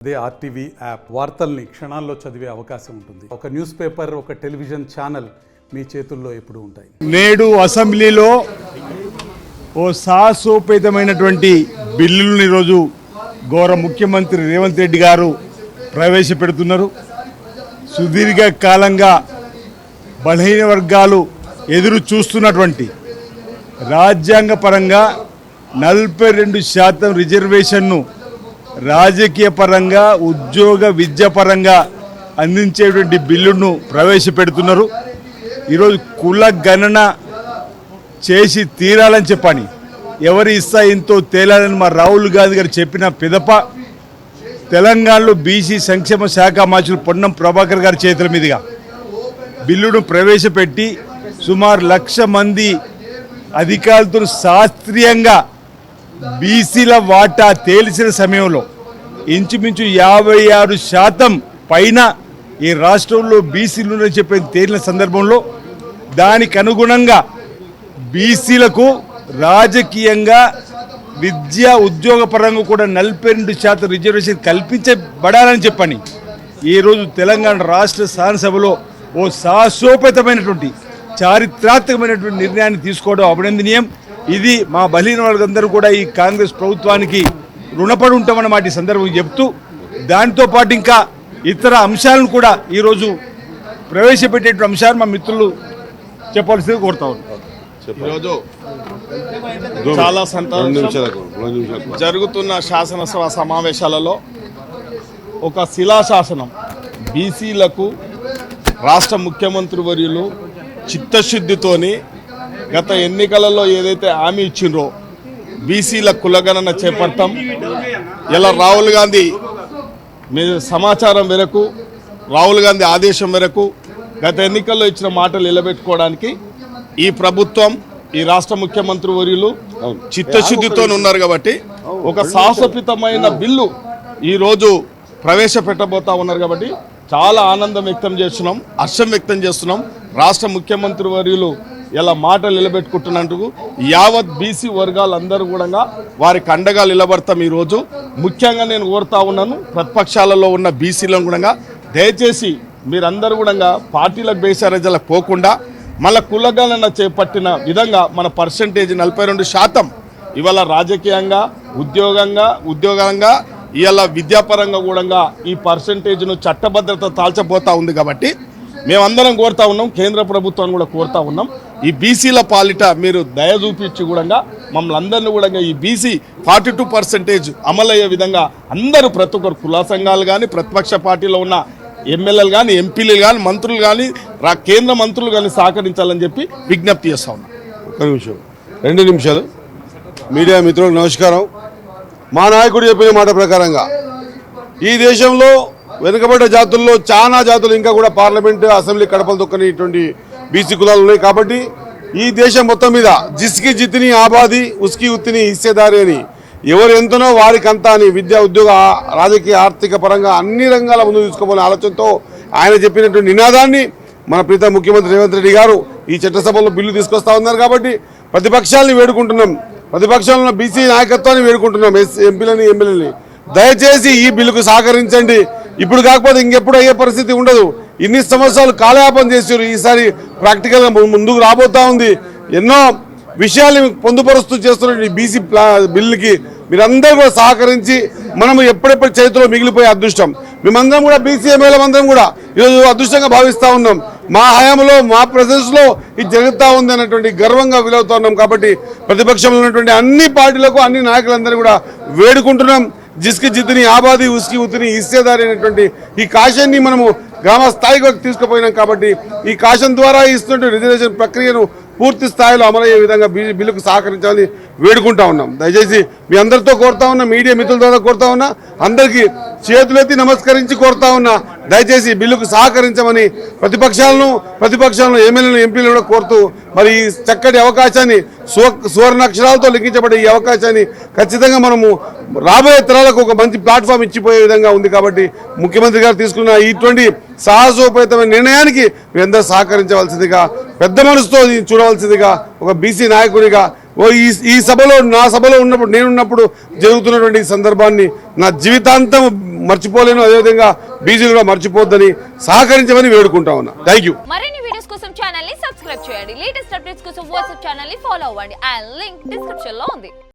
అదే RTV app వార్తల్ని క్షణాల్లో చదివే అవకాశం ఉంటుంది. ఒక న్యూస్ పేపర్, ఒక టెలివిజన్ ఛానల్ మీ చేతుల్లో ఎప్పుడూ ఉంటాయి. నేడు అసెంబ్లీలో ఓ సాహసోపేతమైనటువంటి బిల్లులను ఈరోజు గౌరవ ముఖ్యమంత్రి రేవంత్ రెడ్డి గారు ప్రవేశపెడుతున్నారు. సుదీర్ఘ కాలంగా బలహీన వర్గాలు ఎదురు చూస్తున్నటువంటి రాజ్యాంగ పరంగా 42% రిజర్వేషన్ను రాజకీయ పరంగా, ఉద్యోగ విద్య పరంగా అందించేటువంటి బిల్లును ప్రవేశపెడుతున్నారు. ఈరోజు కుల గణన చేసి తీరాలని చెప్పని, ఎవరి ఇస్తా ఇంతో తేలాలని మా రాహుల్ గాంధీ గారు చెప్పిన పిదప తెలంగాణలో బీసీ సంక్షేమ శాఖ మంత్రులు పొన్నం ప్రభాకర్ గారి చేతుల మీదుగా బిల్లును ప్రవేశపెట్టి సుమారు 1,00,000 మంది అధికారులతో శాస్త్రీయంగా బీసీల వాటా తేల్చిన సమయంలో ఇంచుమించు 56% పైన ఈ రాష్ట్రంలో బీసీలు చెప్పి తేలిన సందర్భంలో దానికి అనుగుణంగా బీసీలకు రాజకీయంగా, విద్యా ఉద్యోగ పరంగా కూడా 42% రిజర్వేషన్ కల్పించబడాలని చెప్పని ఈరోజు తెలంగాణ రాష్ట్ర శాసనసభలో ఓ సాహసోపేతమైనటువంటి చారిత్రాత్మకమైనటువంటి నిర్ణయాన్ని తీసుకోవడం అభినందనీయం. ఇది మా బలహీన వర్గందరూ కూడా ఈ కాంగ్రెస్ ప్రభుత్వానికి రుణపడి ఉంటామన్నమాట ఈ సందర్భంగా చెప్తూ, దాంతోపాటు ఇంకా ఇతర అంశాలను కూడా ఈరోజు ప్రవేశపెట్టేటువంటి అంశాలు మా మిత్రులు చెప్పాల్సింది కోరుతా ఉంటారు. ఈరోజు చాలా సంతోషం జరుగుతున్న శాసనసభ సమావేశాలలో ఒక శిలాశాసనం బీసీలకు రాష్ట్ర ముఖ్యమంత్రి వర్యులు చిత్తశుద్ధితోని గత ఎన్నికలలో ఏదైతే హామీ ఇచ్చిండ్రో బీసీల కులగణన చేపడతాం. ఇలా రాహుల్ గాంధీ సమాచారం మేరకు, రాహుల్ గాంధీ ఆదేశం మేరకు గత ఎన్నికల్లో ఇచ్చిన మాటలు నిలబెట్టుకోవడానికి ఈ ప్రభుత్వం, ఈ రాష్ట్ర ముఖ్యమంత్రి వర్యులు చిత్తశుద్ధితో ఉన్నారు. కాబట్టి ఒక సాహసోపేతమైన బిల్లు ఈరోజు ప్రవేశపెట్టబోతా ఉన్నారు. కాబట్టి చాలా ఆనందం వ్యక్తం చేస్తున్నాం, హర్షం వ్యక్తం చేస్తున్నాం. రాష్ట్ర ముఖ్యమంత్రి వర్యులు ఇలా మాటలు నిలబెట్టుకుంటున్నందుకు యావత్ బీసీ వర్గాలందరూ కూడా వారికి అండగా నిలబడతాం. ఈరోజు ముఖ్యంగా నేను కోరుతా ఉన్నాను, ప్రతిపక్షాలలో ఉన్న బీసీలను కూడా దయచేసి మీరందరూ కూడా పార్టీలకు బేసారేజలకు పోకుండా మళ్ళీ కులగణన చేపట్టిన విధంగా మన పర్సంటేజ్ 42% ఇవాళ రాజకీయంగా, ఉద్యోగంగా ఇవాళ విద్యాపరంగా కూడా ఈ పర్సంటేజ్ను చట్టభద్రత తాల్చబోతా ఉంది. కాబట్టి మేమందరం కోరుతా ఉన్నాం, కేంద్ర ప్రభుత్వాన్ని కూడా కోరుతా ఉన్నాం, ఈ బీసీల పాలిట మీరు దయ చూపించి కూడా మమ్మల్ని అందరినీ కూడా ఈ బీసీ 42% అమలయ్యే విధంగా అందరూ ప్రతి ఒక్కరు కుల సంఘాలు కానీ, ప్రతిపక్ష పార్టీలో ఉన్న ఎమ్మెల్యేలు కానీ, ఎంపీలు కానీ, మంత్రులు కానీ, కేంద్ర మంత్రులు కానీ సహకరించాలని చెప్పి విజ్ఞప్తి చేస్తా ఉన్నాం. 2 నిమిషాలు. మీడియా మిత్రులకు నమస్కారం. మా నాయకుడు చెప్పిన మాట ప్రకారంగా ఈ దేశంలో వెనుకబడ్డ జాతుల్లో చాలా జాతులు ఇంకా కూడా పార్లమెంటు, అసెంబ్లీ కడపలు దొక్కనిటువంటి బీసీ కులాలు ఉన్నాయి. కాబట్టి ఈ దేశం మొత్తం మీద జిస్కి జితిని ఆబాది ఉస్కి ఉత్తిని హిస్సేదారి అని, ఎవరు ఎంతనో వారికంతా అని విద్యా, ఉద్యోగ, రాజకీయ, ఆర్థిక పరంగా అన్ని రంగాల ముందు తీసుకోవాలనే ఆలోచనతో ఆయన చెప్పినటువంటి నినాదాన్ని మన ప్రీత ముఖ్యమంత్రి రేవంత్ రెడ్డి గారు ఈ చట్టసభలో బిల్లు తీసుకొస్తా ఉన్నారు. కాబట్టి ప్రతిపక్షాలని వేడుకుంటున్నాం, ప్రతిపక్షంలో బీసీ నాయకత్వాన్ని వేడుకుంటున్నాం, ఎంపీలని, ఎమ్మెల్యేలని దయచేసి ఈ బిల్లుకు సహకరించండి. ఇప్పుడు కాకపోతే ఇంకెప్పుడు అయ్యే పరిస్థితి ఉండదు. ఇన్ని సంవత్సరాలు కాలయాపన చేశారు, ఈసారి ప్రాక్టికల్గా ముందుకు రాబోతా ఉంది. ఎన్నో విషయాలు పొందుపరుస్తూ చేస్తున్న ఈ బీసీ బిల్లుకి మీరందరూ కూడా సహకరించి మనము ఎప్పుడెప్పుడు చరిత్రలో మిగిలిపోయే అదృష్టం మేమందరం కూడా బీసీ ఎమ్మెల్యేలందరం కూడా ఈరోజు అదృష్టంగా భావిస్తూ ఉన్నాం. మా హయాంలో, మా ప్రెసెన్స్లో ఇది జరుగుతూ ఉంది అన్నటువంటి గర్వంగా వీలవుతా ఉన్నాం. కాబట్టి ప్రతిపక్షంలో ఉన్నటువంటి అన్ని పార్టీలకు, అన్ని నాయకులందరూ కూడా వేడుకుంటున్నాం, జిస్కి జితిని ఆబాది ఉస్కి ఉత్తిని హిస్సేదారి అనేటువంటి ఈ కాషన్ని మనము గ్రామ స్థాయికి తీసుకుపోయినాం. కాబట్టి ఈ కాషన్ ద్వారా ఇస్తున్నటువంటి రిజర్వేషన్ ప్రక్రియను పూర్తి స్థాయిలో అమలయ్యే విధంగా బిల్లుకు సహకరించాలని వేడుకుంటా ఉన్నాం. దయచేసి మీ అందరితో కోరుతా ఉన్నా, మీడియా మిత్రుల ద్వారా కోరుతా ఉన్నా, అందరికీ చేతులెత్తి నమస్కరించి కోరుతా ఉన్నా, దయచేసి బిల్లుకు సహకరించమని ప్రతిపక్షాలను ఎమ్మెల్యేలు, ఎంపీలు కూడా కోరుతూ, మరి ఈ చక్కటి అవకాశాన్ని సువర్ణాక్షరాలతో లిఖించబడే ఈ అవకాశాన్ని ఖచ్చితంగా మనము రాబోయే తరాలకు ఒక మంచి ప్లాట్ఫామ్ ఇచ్చిపోయే విధంగా ఉంది. కాబట్టి ముఖ్యమంత్రి గారు తీసుకున్న ఇటువంటి సాహసోపేతమైన నిర్ణయానికి మీరందరూ సహకరించవలసిందిగా, పెద్ద మనసుతో చూడవలసిందిగా, ఒక బీసీ నాయకుడిగా ఈ సభలో నా సభలో ఉన్నప్పుడు నేనున్నప్పుడు జరుగుతున్నటువంటి ఈ సందర్భాన్ని నా జీవితాంతం మర్చిపోలేను. అదేవిధంగా బీసీలు కూడా మర్చిపోద్దని సహకరించమని వేడుకుంటా ఉన్నా. Thank you. మరిన్ని వీడియోస్ కోసం ఛానల్ ని సబ్స్క్రైబ్ చేయండి. లేటెస్ట్ అప్డేట్స్ కోసం వాట్సాప్ ఛానల్ ని ఫాలో అవ్వండి. ఆ లింక్ డిస్క్రిప్షన్ లో ఉంది.